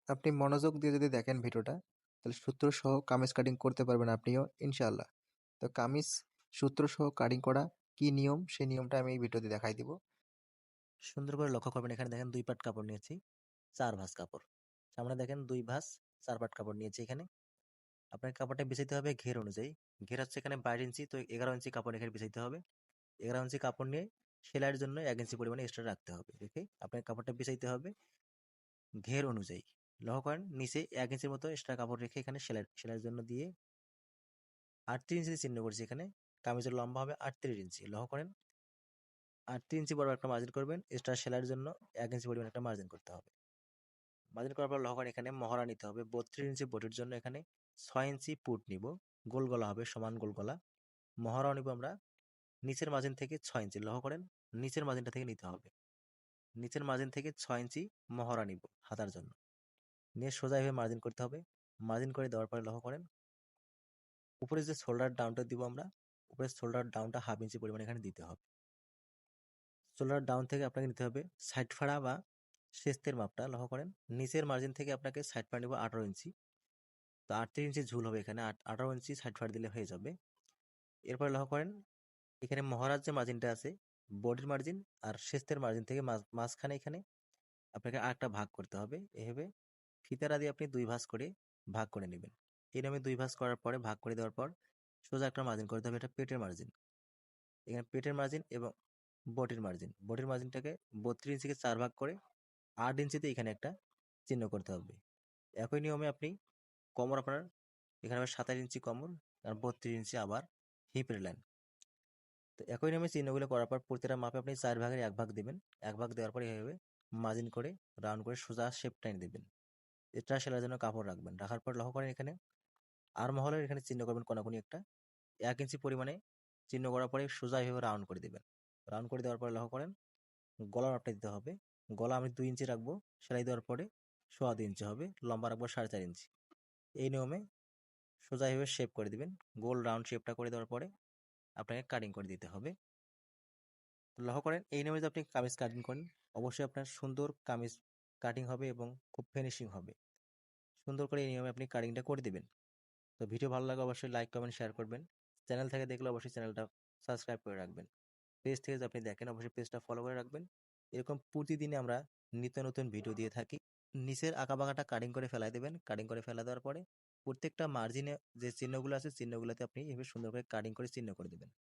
আপনি মনোযোগ দিয়ে যদি দেখেন ভিডিওটা, তাহলে সূত্র সহ কামিজ কাটিং করতে পারবেন আপনিও ইনশাআল্লাহ। তো কামিজ সূত্র সহ কাটিং করা কি নিয়ম, সেই নিয়মটা আমি এই ভিডিওতে দেখাই দিব। সুন্দর করে লক্ষ্য করবেন, এখানে দেখেন 2 পাট কাপড় নিয়েছি, 4 ভাঁজ কাপড়। সামনে দেখেন 2 ভাঁজ 4 পাট কাপড় নিয়েছি এখানে। আপনাকে কাপড়টা বিছাইতে হবে ঘের অনুযায়ী। ঘের হচ্ছে এখানে 22 ইঞ্চি, তো 11 ইঞ্চি কাপড় এখানে বিছাইতে হবে। 11 ইঞ্চি কাপড় নিয়ে সেলাইয়ের জন্য 1 ইঞ্চি পরিমাণে এক্সট্রা রাখতে হবে। রেখে আপনাকে কাপড়টা বিছাইতে হবে ঘের অনুযায়ী। লক্ষ্য করেন নিচে 1 ইঞ্চির মতো এক্সট্রা কাপড় রেখে এখানে সেলাইয়ের জন্য দিয়ে 38 ইঞ্চি চিহ্ন করছি এখানে। কামিজের লম্বা হবে 38 ইঞ্চি। লক্ষ্য করেন 38 ইঞ্চি বড় একটা মার্জিন করবেন। এক্সট্রা সেলাইয়ের জন্য 1 ইঞ্চি পরিমাণ একটা মার্জিন করতে হবে। মার্জিন করার পর লক্ষ্য করেন এখানে মহড়া নিতে হবে। 32 ইঞ্চি বডির জন্য এখানে 6 ইঞ্চি পুট নিব। গোল গলা হবে, সমান গোল গলা। মহড়াও নিব আমরা নিচের মার্জিন থেকে 6 ইঞ্চি। লক্ষ্য করেন নিচের মার্জিনটা থেকে নিতে হবে। নিচের মার্জিন থেকে 6 ইঞ্চি মহড়া নিব হাতার জন্য। নিয়ে সোজা এভাবে মার্জিন করতে হবে। মার্জিন করে দেওয়ার পরে লক্ষ্য করেন উপরে যে শোল্ডার ডাউনটা দিব আমরা, উপরে শোল্ডার ডাউনটা 1/2 ইঞ্চি পরিমাণ এখানে দিতে হবে। শোল্ডার ডাউন থেকে আপনাকে নিতে হবে সাইড ফাড়া বা শেস্তের মাপটা। লক্ষ্য করেন নিচের মার্জিন থেকে আপনাকে সাইড ফাড়া নিব 18 ইঞ্চি। তো 38 ইঞ্চি ঝুল হবে এখানে, 18 ইঞ্চি সাইড ফাড়া দিলে হয়ে যাবে। এরপরে লক্ষ্য করেন এখানে মহড়ার যে মার্জিনটা আছে, বডির মার্জিন আর শেস্তের মার্জিন থেকে মাঝখানে এখানে আপনাকে আরেকটা ভাগ করতে হবে। এভাবে ফিতাটা দিয়ে আপনি 2 ভাঁজ করে ভাগ করে নেবেন। এই নামে 2 ভাঁজ করার পরে ভাগ করে দেওয়ার পর সোজা একটা মার্জিন করতে হবে, এটা পেটের মার্জিন। এখানে পেটের মার্জিন এবং বডির মার্জিন। বডির মার্জিনটাকে 32 ইঞ্চিকে 4 ভাগ করে 8 ইঞ্চিতে এখানে একটা চিহ্ন করতে হবে। একই নিয়মে আপনি কোমর আপনার এখানে হবে 27 ইঞ্চি কোমর আর 32 ইঞ্চি আবার হিপের লাইন। তো একই নিয়মে চিহ্নগুলো করার পর প্রতিটা মাপে আপনি 4 ভাগের 1 ভাগ দিবেন। 1 ভাগ দেওয়ার পরে এভাবে মার্জিন করে রাউন্ড করে সোজা শেপ টাইন দিবেন। এটা সেলাইয়ের জন্য কাপড় রাখবেন। রাখার পর লক্ষ্য করেন এখানে আর্ম হোলের এখানে চিহ্ন করবেন কোনাকুনি একটা 1 ইঞ্চি পরিমাণে চিহ্ন করার পরে সোজা এভাবে রাউন্ড করে দিবেন। রাউন্ড করে দেওয়ার পরে লক্ষ্য করেন গলার মাপটা দিতে হবে। গলা আমি 2 ইঞ্চি রাখবো, সেলাই দেওয়ার পরে 2.25 ইঞ্চি হবে, লম্বা রাখবো 4.5 ইঞ্চি। এই নিয়মে সোজা এভাবে শেপ করে দিবেন। গোল রাউন্ড শেপটা করে দেওয়ার পরে আপনাকে কাটিং করে দিতে হবে। তো লক্ষ্য করেন এই নিয়মে যদি আপনি কামিজ কাটিং করেন, অবশ্যই আপনার সুন্দর কামিজ কাটিং হবে এবং খুব ফিনিশিং হবে। সুন্দর করে এই নিয়মে আপনি কাটিংটা করে দিবেন। তো ভিডিও ভালো লাগলে অবশ্যই লাইক, কমেন্ট, শেয়ার করবেন। চ্যানেল থেকে দেখলে অবশ্যই চ্যানেলটা সাবস্ক্রাইব করে রাখবেন। পেজ থেকে যদি আপনি দেখেন অবশ্যই পেজটা ফলো করে রাখবেন। এরকম প্রতিদিনই আমরা নিত্য নতুন ভিডিও দিয়ে থাকি। নিচের আঁকাবাঁকাটা কাটিং করে ফেলাই দেবেন। কাটিং করে ফেলা দেওয়ার পরে প্রত্যেকটা মার্জিনে যে চিহ্নগুলো আছে চিহ্নগুলোতে আপনি এভাবে সুন্দর করে কাটিং করে চিহ্ন করে দেবেন।